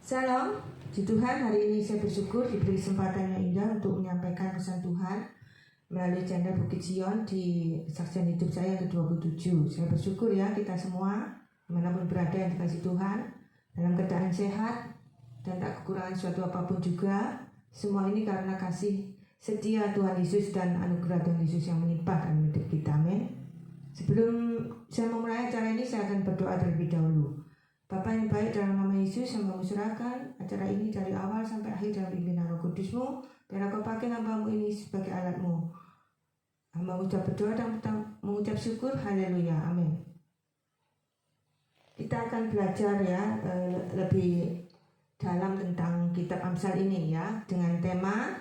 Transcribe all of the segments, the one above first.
Salam, puji Tuhan. Hari ini saya bersyukur diberi kesempatan yang indah untuk menyampaikan pesan Tuhan melalui channel Bukit Sion di kesaksian hidup saya yang ke-27. Saya bersyukur ya kita semua dimanapun berada yang dikasih Tuhan dalam keadaan sehat dan tak kekurangan suatu apapun juga. Semua ini karena kasih setia Tuhan Yesus dan anugerah Tuhan Yesus yang melimpahkan hidup kita. Amin. Sebelum saya memulai acara ini, saya akan berdoa terlebih dahulu. Bapa yang baik, dalam nama Yesus, hamba serahkan acara ini dari awal sampai akhir dalam pimpinan Roh Kudus-Mu. Biar Kau pakai hamba-Mu ini sebagai alat-Mu. Hamba ucap berdoa dan mengucap syukur. Haleluya. Amin. Kita akan belajar ya lebih dalam tentang kitab Amsal ini ya, dengan tema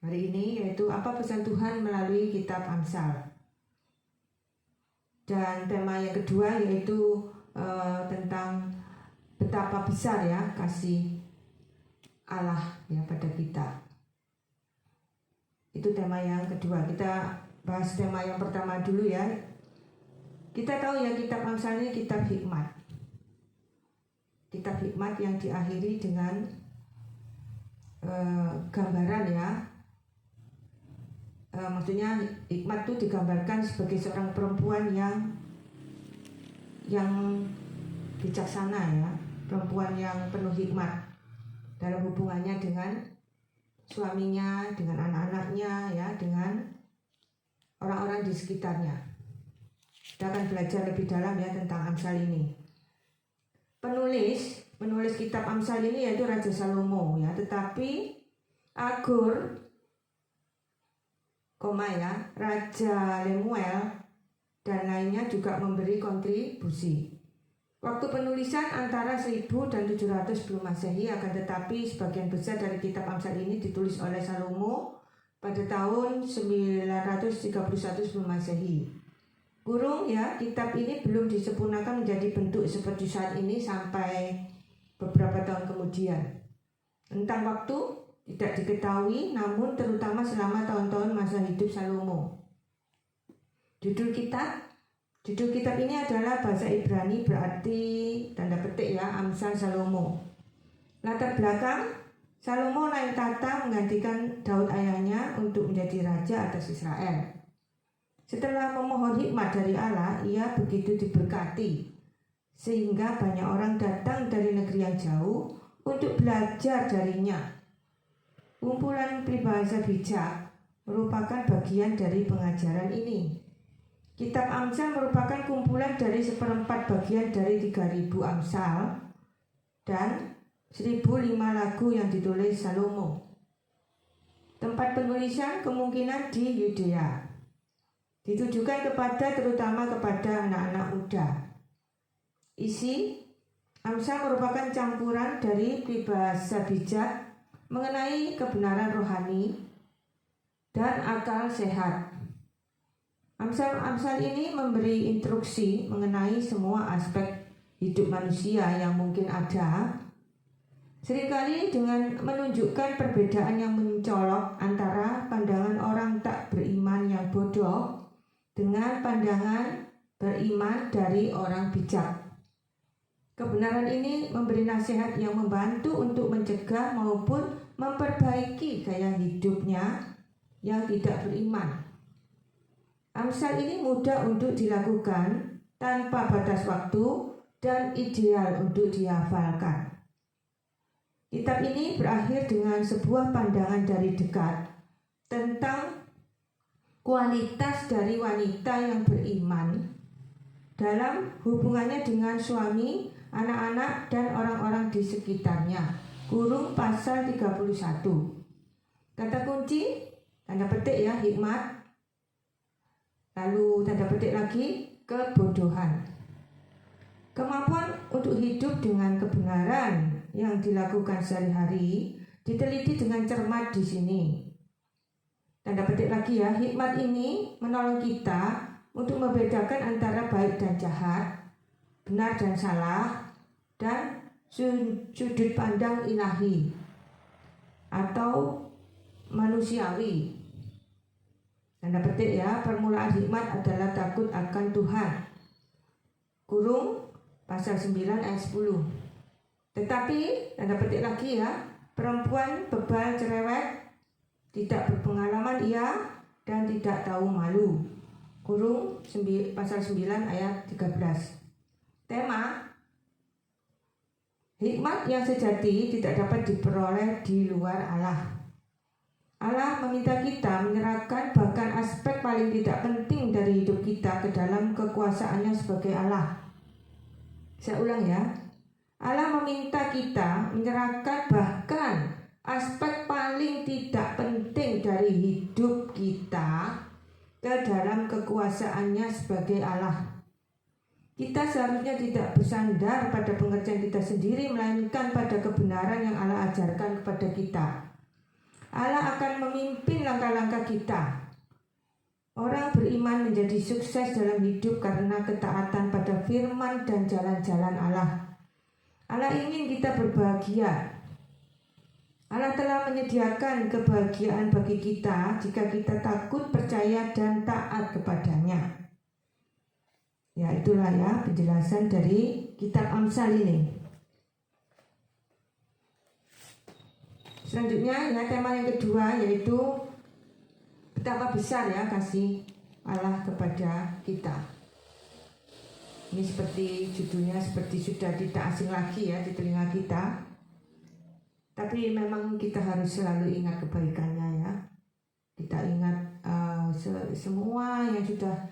hari ini yaitu apa pesan Tuhan melalui kitab Amsal. Dan tema yang kedua yaitu tentang betapa besar ya kasih Allah ya pada kita. Itu tema yang kedua. Kita bahas tema yang pertama dulu ya. Kita tahu ya kitab Amsal ini kitab hikmat. Kitab hikmat yang diakhiri dengan gambaran ya. Maksudnya hikmat itu digambarkan sebagai seorang perempuan yang bijaksana ya, perempuan yang penuh hikmat dalam hubungannya dengan suaminya, dengan anak-anaknya ya, dengan orang-orang di sekitarnya. Kita akan belajar lebih dalam ya tentang Amsal ini. Penulis kitab Amsal ini yaitu Raja Salomo ya, tetapi Agur Raja Lemuel dan lainnya juga memberi kontribusi. Waktu penulisan antara 1000 dan 700 sebelum Masehi, akan tetapi sebagian besar dari kitab Amsal ini ditulis oleh Salomo pada tahun 931 sebelum Masehi. Kurung ya, kitab ini belum disempurnakan menjadi bentuk seperti saat ini sampai beberapa tahun kemudian. Tentang waktu tidak diketahui, namun terutama selama tahun-tahun masa hidup Salomo. Judul kitab ini adalah bahasa Ibrani, berarti tanda petik ya, Amsal Salomo. Latar belakang, Salomo naik tahta menggantikan Daud ayahnya untuk menjadi raja atas Israel. Setelah memohon hikmat dari Allah, ia begitu diberkati sehingga banyak orang datang dari negeri yang jauh untuk belajar darinya. Kumpulan peribahasa bijak merupakan bagian dari pengajaran ini. Kitab Amsal merupakan kumpulan dari 1/4 bagian dari 3000 Amsal dan 1005 lagu yang ditulis Salomo. Tempat penulisan kemungkinan di Yudea. Ditujukan terutama kepada anak-anak muda. Isi Amsal merupakan campuran dari peribahasa bijak mengenai kebenaran rohani dan akal sehat. Amsal ini memberi instruksi mengenai semua aspek hidup manusia yang mungkin ada, seringkali dengan menunjukkan perbedaan yang mencolok antara pandangan orang tak beriman yang bodoh dengan pandangan beriman dari orang bijak. Kebenaran ini memberi nasihat yang membantu untuk mencegah maupun memperbaiki gaya hidupnya yang tidak beriman. Amsal ini mudah untuk dilakukan tanpa batas waktu dan ideal untuk dihafalkan. Kitab ini berakhir dengan sebuah pandangan dari dekat tentang kualitas dari wanita yang beriman dalam hubungannya dengan suami, anak-anak, dan orang-orang di sekitarnya. Kurung pasal 31. Kata kunci, tanda petik ya, hikmat. Lalu tanda petik lagi, kebodohan. Kemampuan untuk hidup dengan kebenaran yang dilakukan sehari-hari diteliti dengan cermat di sini. Tanda petik lagi ya, hikmat ini menolong kita untuk membedakan antara baik dan jahat, benar dan salah, dan sudut pandang ilahi atau manusiawi. Tanda petik ya, permulaan hikmat adalah takut akan Tuhan. Kurung pasal 9 ayat 10. Tetapi, tanda petik lagi ya, perempuan bebal cerewet, tidak berpengalaman ia, dan tidak tahu malu. Kurung pasal 9 ayat 13. Tema, hikmat yang sejati tidak dapat diperoleh di luar Allah. Allah meminta kita menyerahkan bahkan aspek paling tidak penting dari hidup kita ke dalam kekuasaannya sebagai Allah. Saya ulang ya. Allah meminta kita menyerahkan bahkan aspek paling tidak penting dari hidup kita ke dalam kekuasaannya sebagai Allah. Kita seharusnya tidak bersandar pada pengertian kita sendiri, melainkan pada kebenaran yang Allah ajarkan kepada kita. Allah akan memimpin langkah-langkah kita. Orang beriman menjadi sukses dalam hidup karena ketaatan pada firman dan jalan-jalan Allah. Allah ingin kita berbahagia. Allah telah menyediakan kebahagiaan bagi kita jika kita takut, percaya, dan taat kepadanya. Ya, itulah ya penjelasan dari kitab Amsal ini. Selanjutnya ya, tema yang kedua yaitu betapa besar ya kasih Allah kepada kita. Ini seperti judulnya seperti sudah tidak asing lagi ya di telinga kita. Tapi memang kita harus selalu ingat kebaikannya ya. Kita ingat semua yang sudah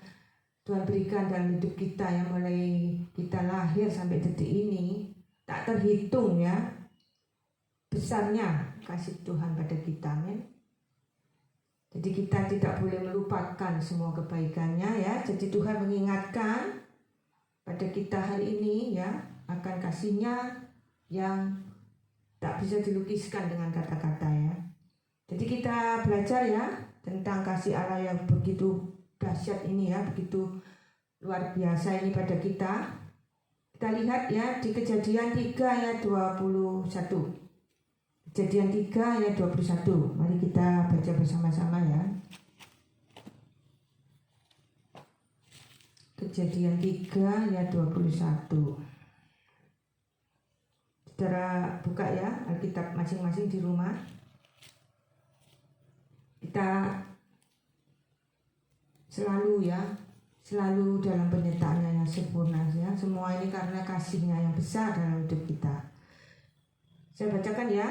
Tuhan berikan dalam hidup kita, yang mulai kita lahir sampai detik ini tak terhitung ya besarnya kasih Tuhan pada kita, men. Jadi kita tidak boleh melupakan semua kebaikannya ya. Jadi Tuhan mengingatkan pada kita hari ini ya akan kasih-Nya yang tak bisa dilukiskan dengan kata-kata ya. Jadi kita belajar ya tentang kasih Allah yang begitu dahsyat ini ya, begitu luar biasa ini pada kita. Kita lihat ya di Kejadian 3 ayat 21. Kejadian 3 ayat 21. Mari kita baca bersama-sama ya. Kejadian 3 ayat 21. Saudara buka ya Alkitab masing-masing di rumah. Kita selalu dalam penyertaannya yang sempurna ya. Semua ini karena kasih-Nya yang besar dalam hidup kita. Saya bacakan ya.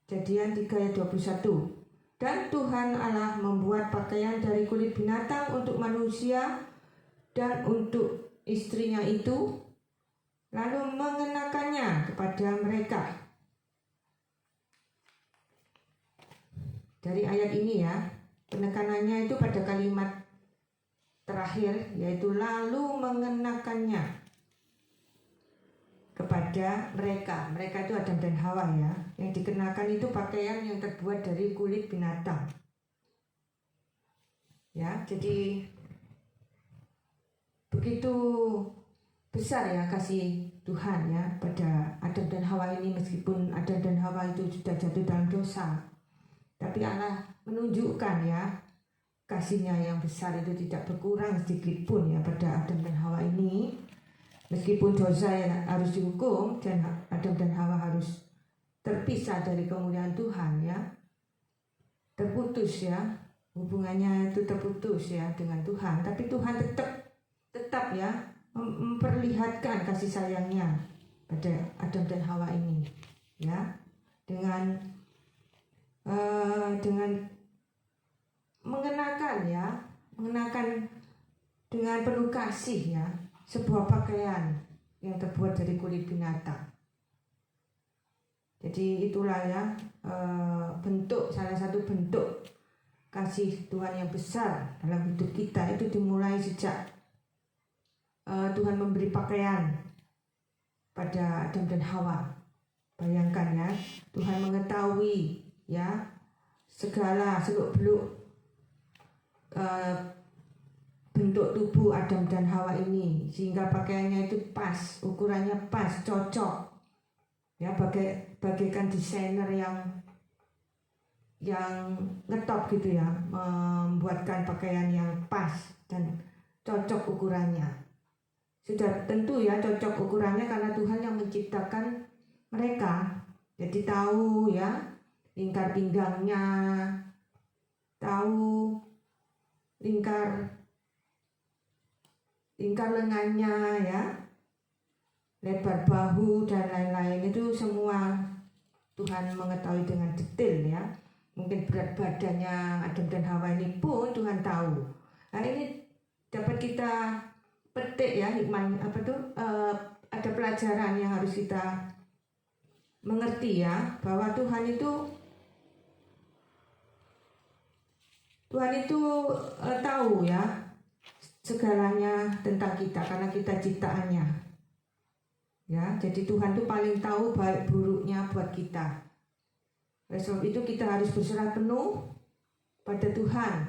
Kejadian 3 ayat 21. Dan Tuhan Allah membuat pakaian dari kulit binatang untuk manusia dan untuk istrinya itu, lalu mengenakannya kepada mereka. Dari ayat ini ya, penekanannya itu pada kalimat terakhir, yaitu lalu mengenakannya kepada mereka. Mereka itu Adam dan Hawa ya. Yang dikenakan itu pakaian yang terbuat dari kulit binatang. Ya, jadi begitu besar ya kasih Tuhan ya pada Adam dan Hawa ini, meskipun Adam dan Hawa itu sudah jatuh dalam dosa. Tapi Allah menunjukkan ya kasih-Nya yang besar itu tidak berkurang sedikit pun ya pada Adam dan Hawa ini. Meskipun dosa yang harus dihukum dan Adam dan Hawa harus terpisah dari kemuliaan Tuhan ya. Terputus ya, hubungannya itu terputus ya dengan Tuhan. Tapi Tuhan tetap ya memperlihatkan kasih sayangnya pada Adam dan Hawa ini ya, dengan mengenakan dengan penuh kasih ya sebuah pakaian yang terbuat dari kulit binatang. Jadi itulah ya salah satu bentuk kasih Tuhan yang besar dalam hidup kita, itu dimulai sejak Tuhan memberi pakaian pada Adam dan Hawa. Bayangkan ya, Tuhan mengetahui ya segala seluk-beluk bentuk tubuh Adam dan Hawa ini, sehingga pakaiannya itu pas, ukurannya pas, cocok ya, bagaikan desainer yang ngetop gitu ya, membuatkan pakaian yang pas dan cocok ukurannya. sudah tentu ya cocok ukurannya karena Tuhan yang menciptakan mereka. Jadi tahu ya lingkar pinggangnya, tahu lingkar lengannya ya, lebar bahu dan lain-lain, itu semua Tuhan mengetahui dengan detail ya. Mungkin berat badannya Adam dan Hawa ini pun Tuhan tahu. Nah ini dapat kita petik ya hikmah ada pelajaran yang harus kita mengerti ya, bahwa Tuhan itu tahu ya segalanya tentang kita karena kita ciptaannya ya. Jadi Tuhan itu paling tahu baik buruknya buat kita. Oleh sebab itu kita harus berserah penuh pada Tuhan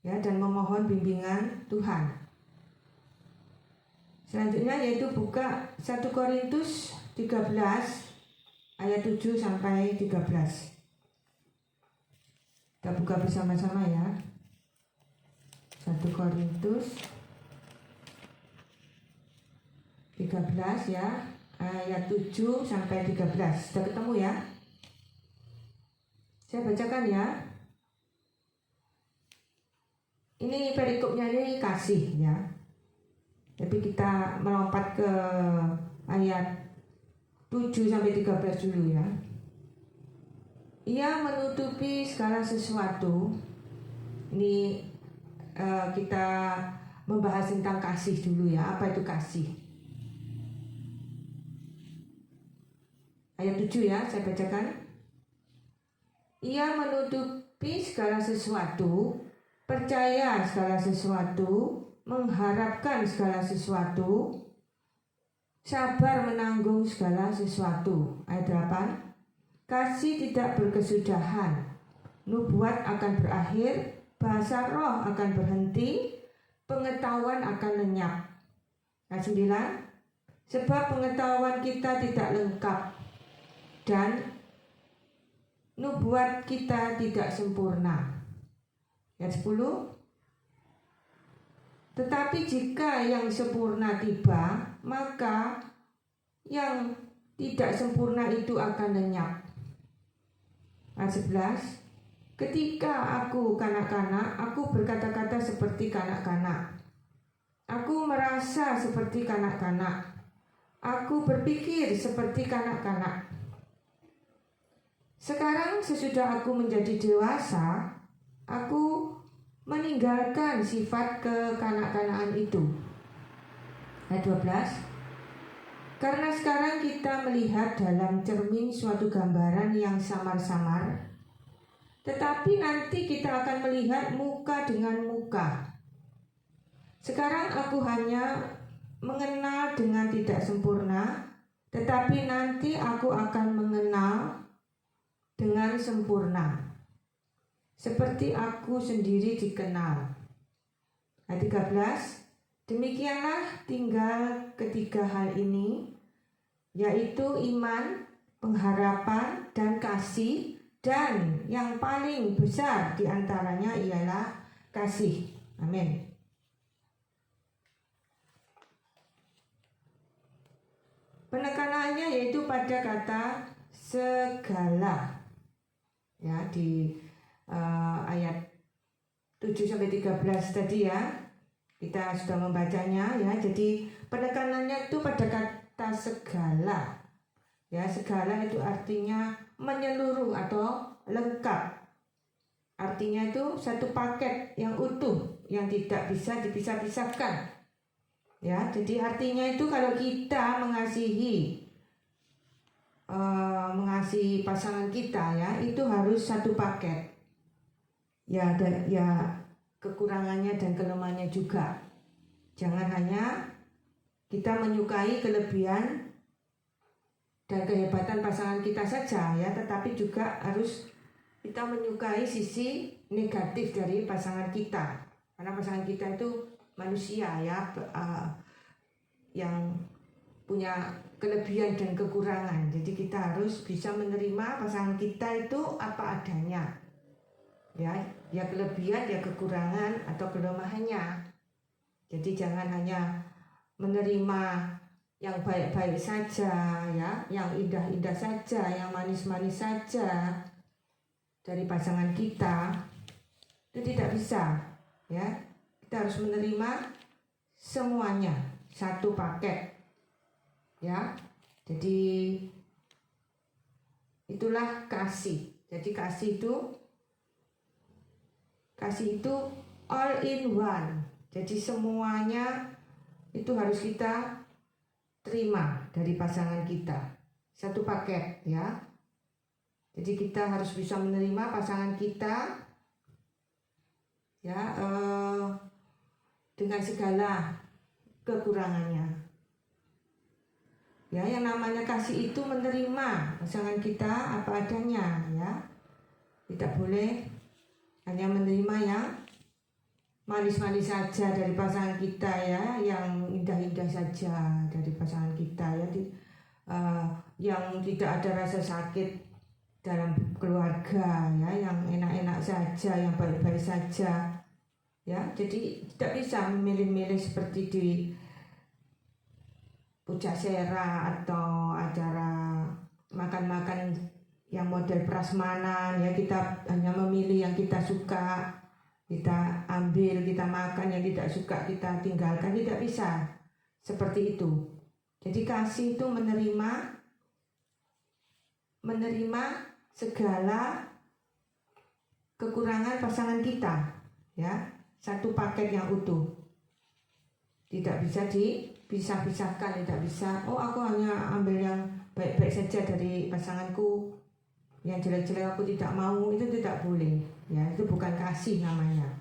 ya, dan memohon bimbingan Tuhan. Selanjutnya yaitu buka 1 Korintus 13 ayat 7 sampai 13. Kita buka bersama-sama ya. 1 Korintus 13 ya, ayat 7 sampai 13. Sudah ketemu ya? Saya bacakan ya. Ini perikopnya ini kasih ya. Tapi kita melompat ke ayat 7 sampai 13 dulu ya. Ia menutupi segala sesuatu. Ini kita membahas tentang kasih dulu ya. Apa itu kasih? Ayat 7 ya, saya bacakan. Ia menutupi segala sesuatu, percaya segala sesuatu, mengharapkan segala sesuatu, sabar menanggung segala sesuatu. Ayat 8. Kasih tidak berkesudahan, nubuat akan berakhir, bahasa roh akan berhenti, pengetahuan akan lenyap. Ayat 9. Sebab pengetahuan kita tidak lengkap dan nubuat kita tidak sempurna. Ayat 10. Tetapi jika yang sempurna tiba, maka yang tidak sempurna itu akan lenyap. Ayat 11. Ketika aku kanak-kanak, aku berkata-kata seperti kanak-kanak. Aku merasa seperti kanak-kanak. Aku berpikir seperti kanak-kanak. Sekarang sesudah aku menjadi dewasa, aku meninggalkan sifat kekanak-kanakan itu. Ayat 12. Karena sekarang kita melihat dalam cermin suatu gambaran yang samar-samar, tetapi nanti kita akan melihat muka dengan muka. Sekarang aku hanya mengenal dengan tidak sempurna, tetapi nanti aku akan mengenal dengan sempurna, seperti aku sendiri dikenal. Ayat 13. Demikianlah tinggal ketiga hal ini, yaitu iman, pengharapan, dan kasih, dan yang paling besar di antaranya ialah kasih. Amin. Penekanannya yaitu pada kata segala. Ya, di ayat 7 sampai 13 tadi ya. Kita sudah membacanya ya. Jadi penekanannya itu pada kata segala. Ya, segala itu artinya menyeluruh atau lengkap. Artinya itu satu paket yang utuh, yang tidak bisa dipisah-pisahkan. Ya, jadi artinya itu kalau kita mengasihi pasangan kita ya, itu harus satu paket. Ya, kekurangannya dan kelemahannya juga. Jangan hanya kita menyukai kelebihan dan kehebatan pasangan kita saja ya, tetapi juga harus kita menyukai sisi negatif dari pasangan kita. Karena pasangan kita itu manusia ya, yang punya kelebihan dan kekurangan. Jadi kita harus bisa menerima pasangan kita itu apa adanya. Ya kelebihan, ya kekurangan atau kelemahannya. Jadi jangan hanya menerima yang baik-baik saja, ya, yang indah-indah saja, yang manis-manis saja dari pasangan kita, itu tidak bisa, ya. Kita harus menerima semuanya satu paket, ya. Jadi itulah kasih. Jadi kasih itu all in one. Jadi semuanya itu harus kita terima dari pasangan kita, satu paket, ya. Jadi kita harus bisa menerima pasangan kita, ya, dengan segala kekurangannya. Ya, yang namanya kasih itu menerima pasangan kita apa adanya, ya. Tidak boleh hanya menerima yang manis-manis saja dari pasangan kita, ya, yang indah-indah saja dari pasangan kita, ya, yang tidak ada rasa sakit dalam keluarga, ya, yang enak-enak saja, yang baik-baik saja, ya. Jadi tidak bisa memilih-milih seperti di puja-sera atau acara makan-makan yang model prasmanan, ya. Kita hanya memilih yang kita suka, kita ambil, kita makan, yang tidak suka kita tinggalkan. Tidak bisa seperti itu. Jadi kasih itu menerima segala kekurangan pasangan kita, ya, satu paket yang utuh. Tidak bisa dipisah-pisahkan, tidak bisa, oh aku hanya ambil yang baik-baik saja dari pasanganku, yang jelek-jelek aku tidak mau. Itu tidak boleh, ya. Itu bukan kasih namanya,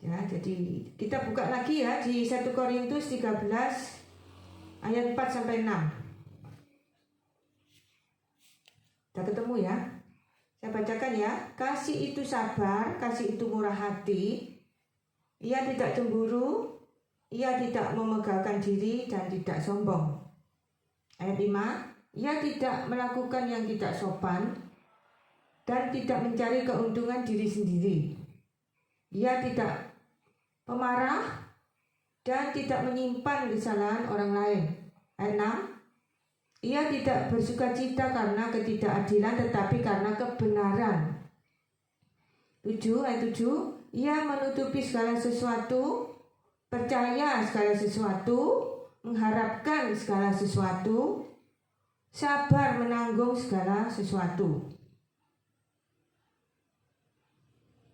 ya. Jadi kita buka lagi, ya, di 1 Korintus 13 ayat 4-6. Sudah ketemu, ya? Saya bacakan, ya. Kasih itu sabar, kasih itu murah hati, ia tidak cemburu, ia tidak memegalkan diri dan tidak sombong. Ayat 5, ia tidak melakukan yang tidak sopan dan tidak mencari keuntungan diri sendiri. Ia tidak pemarah dan tidak menyimpan kesalahan orang lain. Ayat 6, ia tidak bersukacita karena ketidakadilan tetapi karena kebenaran. 7, ayat 7, ia menutupi segala sesuatu, percaya segala sesuatu, mengharapkan segala sesuatu, sabar menanggung segala sesuatu.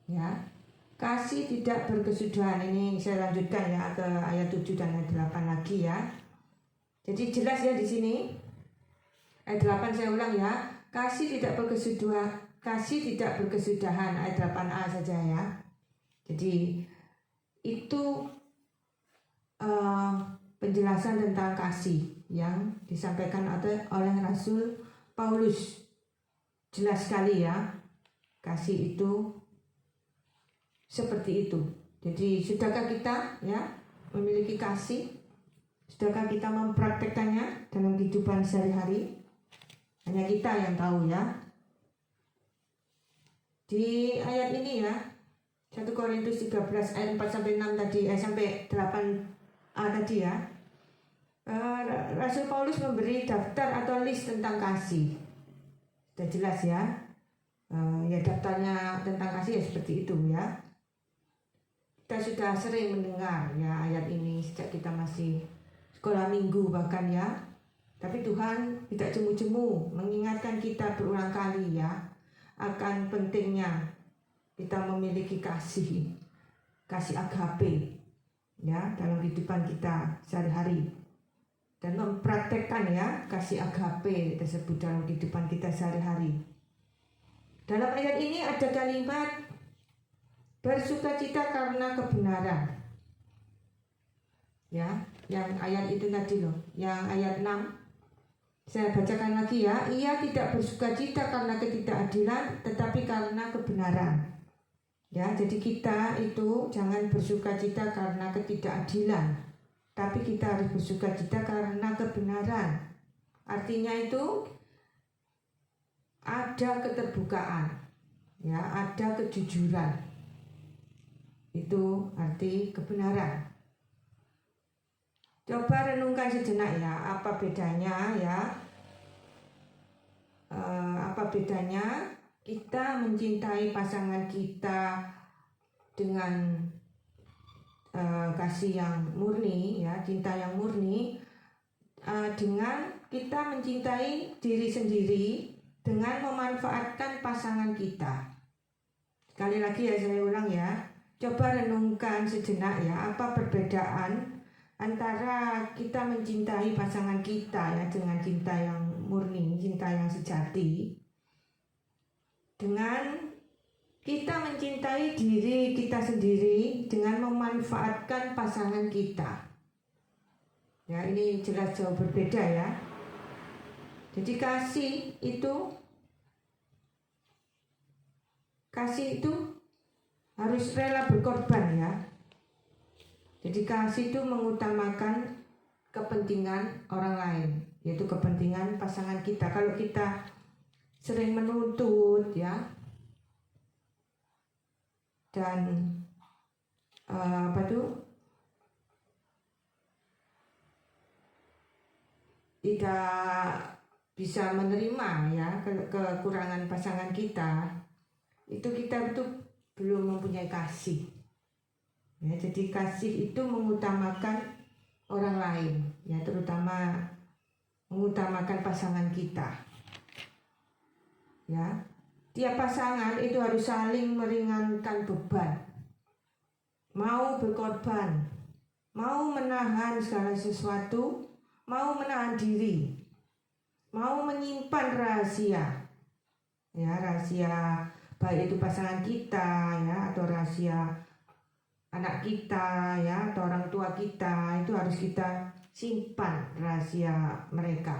Ya, kasih tidak berkesudahan. Ini saya lanjutkan, ya, ke ayat 7 dan ayat 8 lagi, ya. Jadi jelas, ya, di sini. Ayat 8 saya ulang, ya. Kasih tidak berkesudahan, ayat 8a saja, ya. Jadi itu penjelasan tentang kasih yang disampaikan oleh Rasul Paulus. Jelas sekali, ya. Kasih itu seperti itu. Jadi sudahkah kita, ya, memiliki kasih? Sudahkah kita mempraktekkannya dalam kehidupan sehari-hari? Hanya kita yang tahu, ya. Di ayat ini, ya, 1 Korintus 13 ayat 4-6 tadi, sampai 8a tadi, ya. Rasul Paulus memberi daftar atau list tentang kasih. Sudah jelas, ya. Ya, daftarnya tentang kasih, ya, seperti itu, ya. Kita sudah sering mendengar, ya, ayat ini sejak kita masih sekolah minggu bahkan, ya. Tapi Tuhan tidak jemu-jemu mengingatkan kita berulang kali, ya, akan pentingnya kita memiliki kasih agape, ya, dalam kehidupan kita sehari-hari, dan mempraktekkan, ya, kasih agape tersebut dalam kehidupan kita sehari-hari. Dalam ayat ini ada kalimat bersukacita karena kebenaran, ya, yang ayat itu tadi loh, yang ayat 6. Saya bacakan lagi, ya. Ia tidak bersukacita karena ketidakadilan tetapi karena kebenaran. Ya, jadi kita itu jangan bersukacita karena ketidakadilan, tapi kita harus bersukacita karena kebenaran. Artinya itu ada keterbukaan, ya, ada kejujuran. Itu arti kebenaran. Coba renungkan sejenak ya, apa bedanya ya? Apa bedanya kita mencintai pasangan kita dengan kasih yang murni ya, cinta yang murni, dengan kita mencintai diri sendiri dengan memanfaatkan pasangan kita. Sekali lagi ya, saya ulang ya, coba renungkan sejenak ya, apa perbedaan antara kita mencintai pasangan kita ya dengan cinta yang murni, cinta yang sejati, dengan kita mencintai diri kita sendiri dengan memanfaatkan pasangan kita. Ya, ini jelas jauh berbeda ya. Jadi kasih itu harus rela berkorban ya. Jadi kasih itu mengutamakan kepentingan orang lain, yaitu kepentingan pasangan kita. Kalau kita sering menuntut ya, dan tidak bisa menerima ya kekurangan pasangan kita, itu kita belum mempunyai kasih. Ya, jadi kasih itu mengutamakan orang lain, ya terutama mengutamakan pasangan kita. Ya, tiap pasangan itu harus saling meringankan beban, mau berkorban, mau menahan segala sesuatu, mau menahan diri, mau menyimpan rahasia, ya rahasia baik itu pasangan kita ya atau rahasia anak kita ya atau orang tua kita, itu harus kita simpan rahasia mereka.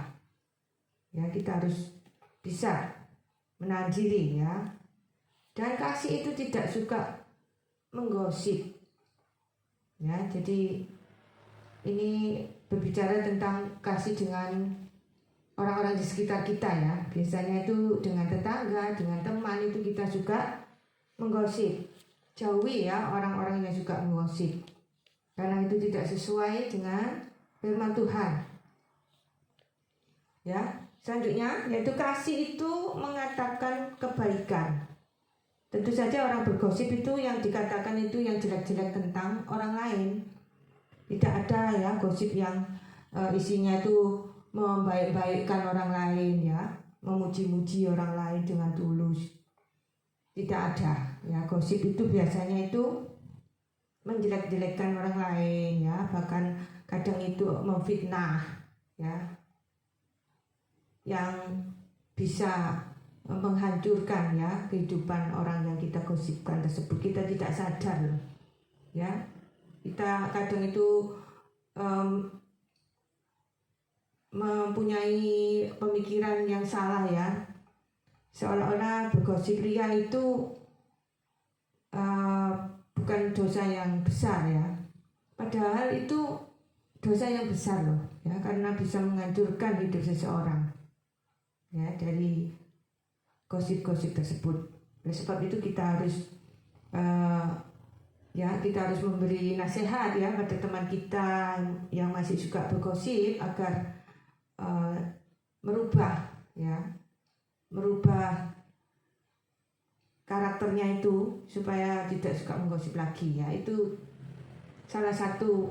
Ya, kita harus bisa menahan diri ya. Dan kasih itu tidak suka menggosip. Ya, jadi ini berbicara tentang kasih dengan orang-orang di sekitar kita ya. Biasanya itu dengan tetangga, dengan teman, itu kita suka menggosip. Jauhi ya orang-orang yang suka menggosip, karena itu tidak sesuai dengan firman Tuhan. Ya, selanjutnya yaitu kasih itu mengatakan kebaikan. Tentu saja orang bergosip itu yang dikatakan itu yang jelek-jelek tentang orang lain. Tidak ada ya gosip yang isinya itu membaik-baikkan orang lain ya, memuji-muji orang lain dengan tulus. Tidak ada ya, gosip itu biasanya itu menjelek-jelekkan orang lain ya, bahkan kadang itu memfitnah ya, yang bisa menghancurkan ya kehidupan orang yang kita gosipkan tersebut. Kita tidak sadar loh ya, kita kadang itu mempunyai pemikiran yang salah ya, seolah-olah bergosip ria itu bukan dosa yang besar ya, padahal itu dosa yang besar loh ya, karena bisa menghancurkan hidup seseorang ya dari gosip-gosip tersebut. Oleh sebab itu kita harus kita harus memberi nasihat ya pada teman kita yang masih suka bergosip agar merubah karakternya itu supaya tidak suka menggosip lagi ya. Itu salah satu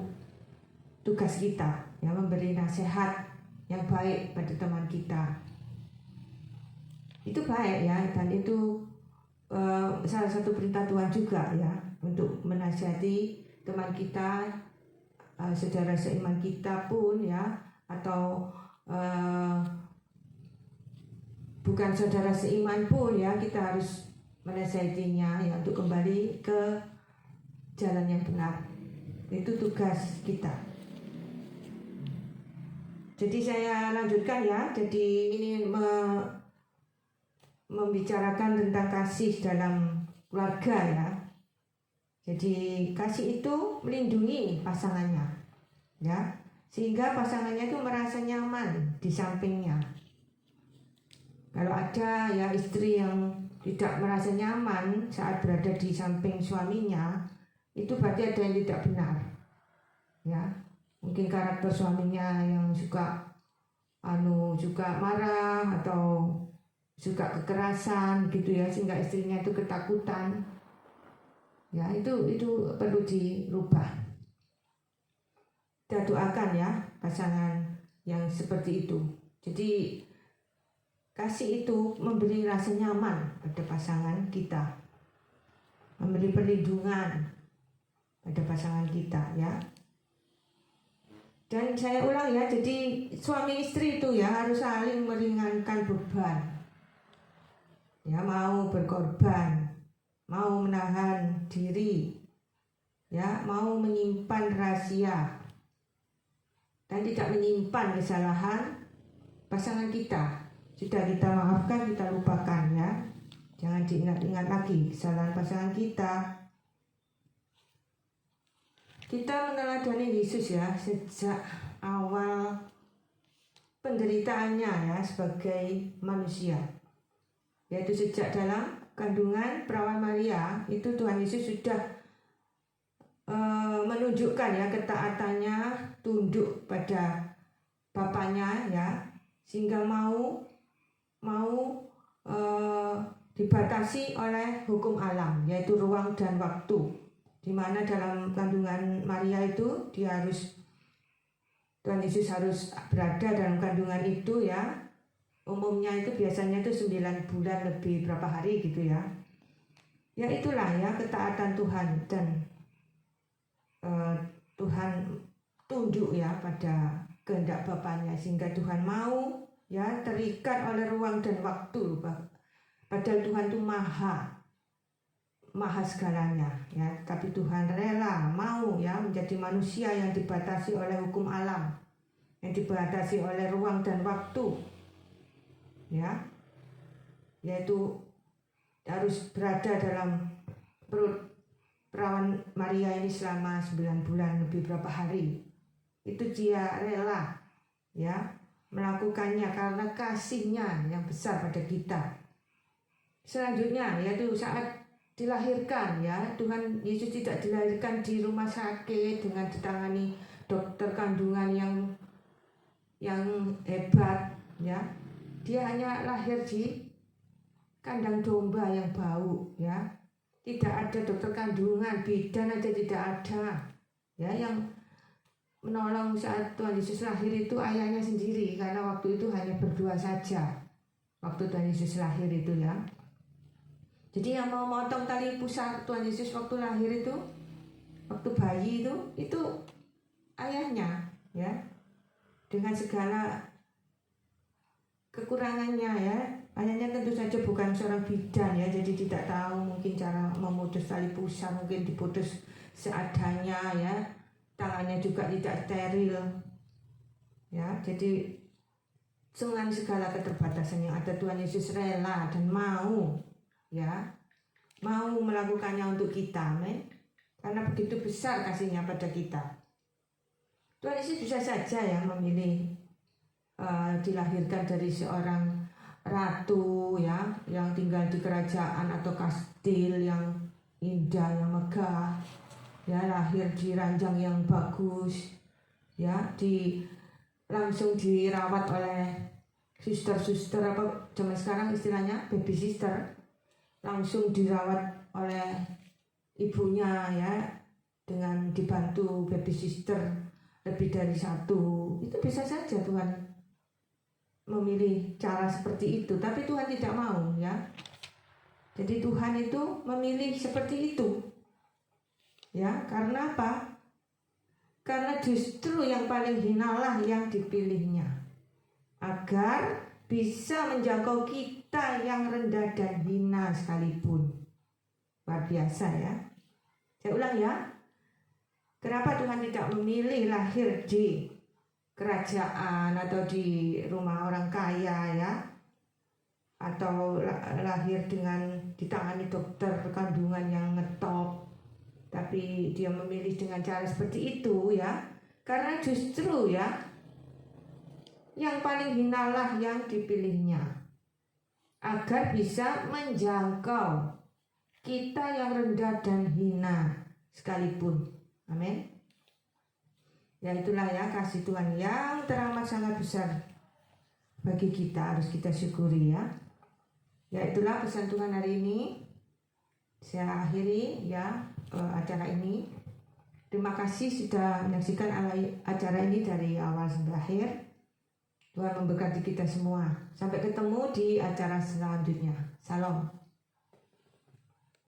tugas kita ya, memberi nasihat yang baik pada teman kita. Itu baik ya, dan itu salah satu perintah Tuhan juga ya, untuk menasihati teman kita, saudara seiman kita pun ya, atau bukan saudara seiman pun ya, kita harus menasihatinya ya untuk kembali ke jalan yang benar. Itu tugas kita. Jadi saya lanjutkan ya. Jadi ini membicarakan tentang kasih dalam keluarga ya. Jadi kasih itu melindungi pasangannya ya, sehingga pasangannya itu merasa nyaman di sampingnya. Kalau ada ya istri yang tidak merasa nyaman saat berada di samping suaminya, itu berarti ada yang tidak benar ya. Mungkin karakter suaminya yang suka marah atau suka kekerasan gitu ya, sehingga istrinya itu ketakutan. Ya, itu perlu dirubah. Kita doakan ya pasangan yang seperti itu. Jadi kasih itu memberi rasa nyaman pada pasangan kita, memberi perlindungan pada pasangan kita ya. Dan saya ulang ya, jadi suami istri itu ya harus saling meringankan beban. Ya, mau berkorban, mau menahan diri, ya, mau menyimpan rahasia, dan tidak menyimpan kesalahan pasangan kita. Sudah kita maafkan, kita lupakan ya. Jangan diingat-ingat lagi kesalahan pasangan kita. Kita meneladani Yesus ya sejak awal penderitaannya ya sebagai manusia. Yaitu sejak dalam kandungan perawan Maria, itu Tuhan Yesus sudah menunjukkan ya ketaatannya, tunduk pada Bapaknya ya, sehingga mau dibatasi oleh hukum alam, yaitu ruang dan waktu, di mana dalam kandungan Maria itu Tuhan Yesus harus berada dalam kandungan itu ya. Umumnya itu biasanya itu 9 bulan lebih berapa hari gitu ya. Ya itulah ya ketaatan Tuhan, dan Tuhan tunduk ya pada kehendak Bapaknya, sehingga Tuhan mau ya terikat oleh ruang dan waktu. Padahal Tuhan itu maha segalanya ya, tapi Tuhan rela mau ya menjadi manusia yang dibatasi oleh hukum alam, yang dibatasi oleh ruang dan waktu ya, yaitu harus berada dalam perut perawan Maria ini selama 9 bulan lebih berapa hari. Itu dia rela ya melakukannya karena kasihnya yang besar pada kita. Selanjutnya yaitu saat dilahirkan ya, Tuhan Yesus tidak dilahirkan di rumah sakit dengan ditangani dokter kandungan yang hebat ya. Dia hanya lahir di kandang domba yang bau ya. Tidak ada dokter kandungan, bidan aja tidak ada ya. Yang menolong saat Tuhan Yesus lahir itu ayahnya sendiri, karena waktu itu hanya berdua saja waktu Tuhan Yesus lahir itu ya. Jadi yang mau motong tali pusar Tuhan Yesus waktu lahir itu, waktu bayi itu ayahnya ya, dengan segala kekurangannya ya. Ayahnya tentu saja bukan seorang bidan ya, jadi tidak tahu mungkin cara memutus tali pusar, mungkin diputus seadanya ya, tangannya juga tidak steril ya. Jadi dengan segala keterbatasan yang ada, Tuhan Yesus rela dan mau ya, mau melakukannya untuk kita, karena begitu besar kasihnya pada kita. Tuhan Yesus bisa saja ya memilih dilahirkan dari seorang ratu ya, yang tinggal di kerajaan atau kastil yang indah, yang megah ya, lahir di ranjang yang bagus ya, langsung dirawat oleh suster apa zaman sekarang istilahnya baby sister, langsung dirawat oleh ibunya ya, dengan dibantu baby sister lebih dari satu. Itu bisa saja Tuhan memilih cara seperti itu, tapi Tuhan tidak mau ya. Jadi Tuhan itu memilih seperti itu ya. Karena apa? Karena justru yang paling hinalah yang dipilihnya, agar bisa menjangkau kita yang rendah dan hina sekalipun. Luar biasa ya. Saya ulang ya. Kenapa Tuhan tidak memilih lahir di kerajaan atau di rumah orang kaya ya, atau lahir dengan ditangani dokter kandungan yang ngetop, tapi dia memilih dengan cara seperti itu ya? Karena justru ya yang paling hinalah yang dipilihnya, agar bisa menjangkau kita yang rendah dan hina sekalipun. Amin. Ya itulah ya kasih Tuhan yang teramat sangat besar bagi kita, harus kita syukuri ya. Ya itulah pesan Tuhan hari ini. Saya akhiri ya acara ini. Terima kasih sudah menyaksikan acara ini dari awal sampai akhir. Tuhan memberkati kita semua. Sampai ketemu di acara selanjutnya. Salam.